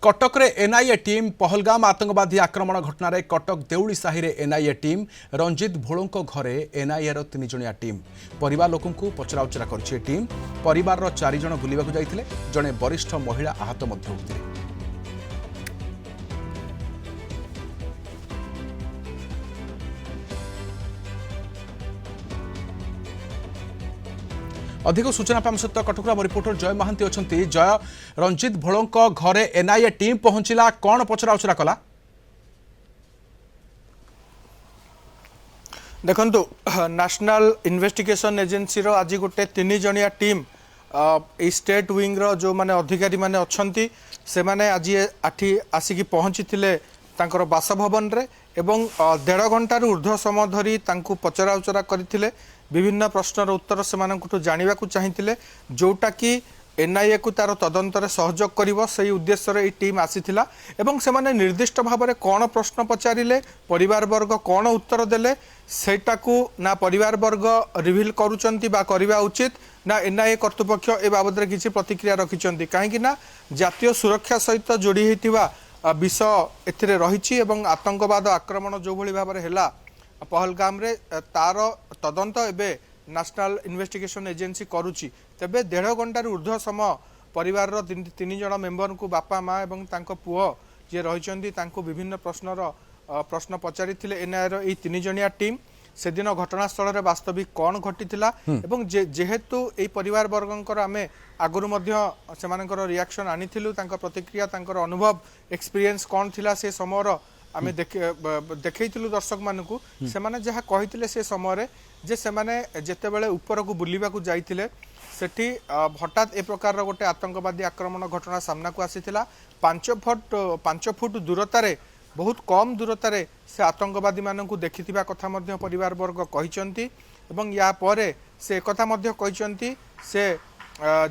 कटक रे NIA team Pahalgam आतंकवादी आक्रमण घटना रे कटक देउली साहि रे एनआईए टीम रंजित भोलों घरे एनआईए रो 3 जणिया टीम परिवार लोकं को पचराउचरा करछि टीम परिवार रो 4 जण बुलिबाकु जाइथिले जणे वरिष्ठ महिला आहत मध्ये होतिले। अधिक सूचना पाम सहित कटक रिपोर्टर जय महांती अच्छा। जय, रंजित भोलों घरे एनआईए टीम पहुंचला कौन पचराउचरा कला? देखु नेशनल इन्वेस्टिगेशन एजेंसी रो आज गोटे 3 जणिया टीम स्टेट विंग रो जो माने अधिकारी माने अछंती से माने आज आठी आसिकी पहुंची थिले तांकर बासभवन रे एवं 1.5 घंटार ऊर्ध्व समय धरी तांकु पचराउचरा करथिले। विभिन्न प्रश्नर उत्तर से जानिबा को चाहिए जोटा कि एनआईए को तार तदंतर सहयोग करिवो सही उद्देश्य रे टीम आसीथिला एवं से माने निर्दिष्ट भाव में कौन प्रश्न पचारिले परिवार वर्ग कौन उत्तर देले सेटा को ना परिवार वर्ग रिवील करूचंती बा करिबा उचित ना एनआईए कर्तृपक्ष ए बाबद रे किछि प्रतिक्रिया रखिचंती कहीं ना जातीय सुरक्षा सहित जोड़ी होइतिबा विषय एथिरे रहिछि एवं आतंकवाद आक्रमण जो भली भाव में हैला पहलगाम रे तार तदंत एबे नेशनल इन्वेस्टिगेशन एजेंसी करुची तेबे 1.5 घंटार ऊर्ध्व समय परिवार रो 3 जण मेंबर को बापा माँ एवं तांको पुओ जे रहिचंती तांको विभिन्न प्रश्न पचारिथिले एनआईए रो 3 जणिया टीम से दिन घटनास्थल रे वास्तविक कौन घटिथिला एवं जेहेतु एई परिवार वर्गंकर आमे आगुरु मध्य सेमानकर रिएक्शन आनिथिलु तांको प्रतिक्रिया तांकर अनुभव एक्सपीरियंस कौन थिला से समयर आमे देखैथिलु दर्शक मानकु से माने जहा कहिथिले से समय जे से माने जेते बेले ऊपर को बुलिबा को जाइथिले सेठी हठात ए प्रकार गोटे आतंकवादी आक्रमण घटना सामना को आसीथिला 5 फुट दूरतारे बहुत कम दूरतारे से आतंकवादी मानकु देखिथिबा कथा मध्य परिवार वर्ग कहिचंती एवं या परे से कथा मध्य कहिचंती से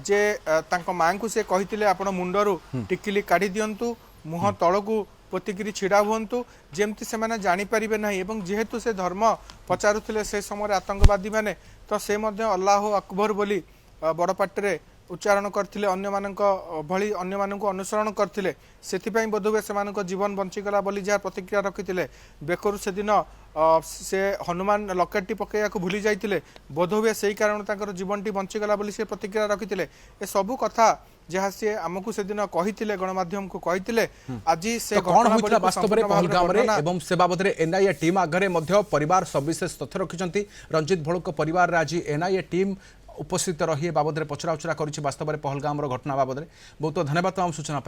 जे तांको मां को से कहिथिले आपण मुंडरू टिकिली काढी दियंतु मुह तळकु पोतिकिरी छिड़ा हुंतु जेमती से माने जानी परिबे नहीं एवं जेहेतु से धर्म पचारुथिले से समय आतंकवादी माने तो से मध्य अल्लाह अकबर बोली बड़ पाटरे उच्चारण करथिले अन्य मानक भली अन्य मानक अनुसरण करथिले सेथिपई बोधवे सेमानक जीवन बंचीगला बोली जहाँ प्रतिक्रिया रखिथिले बेकरु से दिन से हनुमान लकेटटी पकैया को भूली जाइथिले बोधवे सेही कारण तांकर जीवनटी बंचीगला बोली से प्रतिक्रिया रखिथिले ए सबु कथा जहाँ से आमको से दिन कहिथिले गणमाध्यम को कहिथिले आज से कौन होइतला वास्तव रे पहलगाम रे एवं से बाबद रे एनआईए टीम आगरे मध्य परिवार सविशेष तथ्य रखिचंती रंजित भोलों परिवार रे आज एनआईए टीम उपस्थित रही बाबद में पचराउचरा कर वास्तव में पहलगाम घटना बाबद में बहुत धन्यवाद तमाम सूचना।